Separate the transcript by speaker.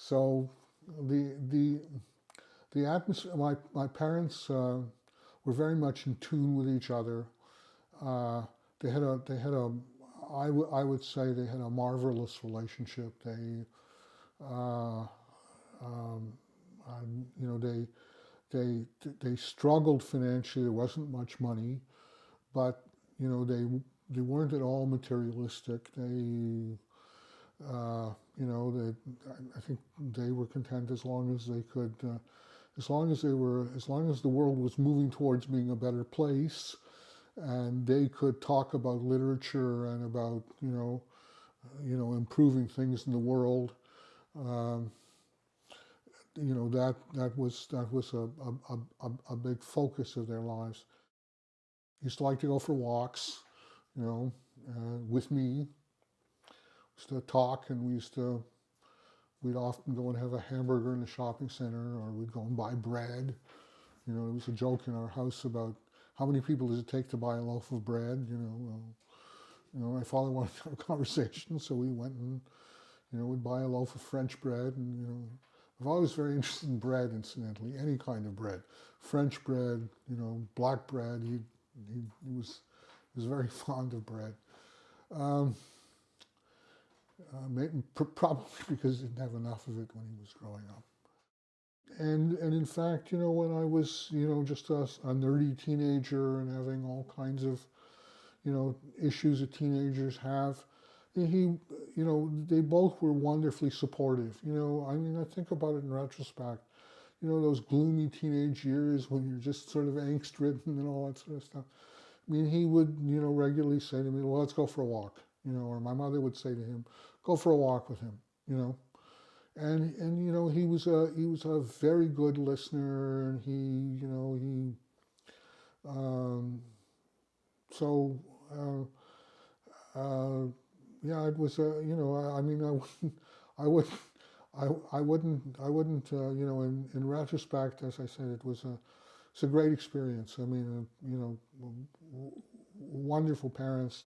Speaker 1: So the the atmosphere. My parents were very much in tune with each other. Uh, they had a I would say they had a marvelous relationship. Uh, um, you know, they struggled financially. There wasn't much money, but you know, they weren't at all materialistic. I think they were content as long as they could, as long as the world was moving towards being a better place, and they could talk about literature and about improving things in the world. Um, that was a big focus of their lives. Used to like to go for walks, you know, with me. Used to talk, and we'd often go and have a hamburger in the shopping center, or we'd go and buy bread. You know, there was a joke in our house about how many people does it take to buy a loaf of bread. My father wanted to have a conversation, so we went and we'd buy a loaf of French bread, and I've always very interested in bread, incidentally, any kind of bread, French bread, black bread. He was very fond of bread. Um, Probably because he didn't have enough of it when he was growing up. And in fact, when I was, just a nerdy teenager and having all kinds of, issues that teenagers have, they both were wonderfully supportive. I think about it in retrospect. Those gloomy teenage years when you're just sort of angst-ridden and all that sort of stuff. I mean, he would, regularly say to me, well, let's go for a walk, or my mother would say to him, go for a walk with him, And he was a very good listener, and um, so yeah, it was I mean, I wouldn't I wouldn't in retrospect, as I said, it's a great experience. I mean, wonderful parents.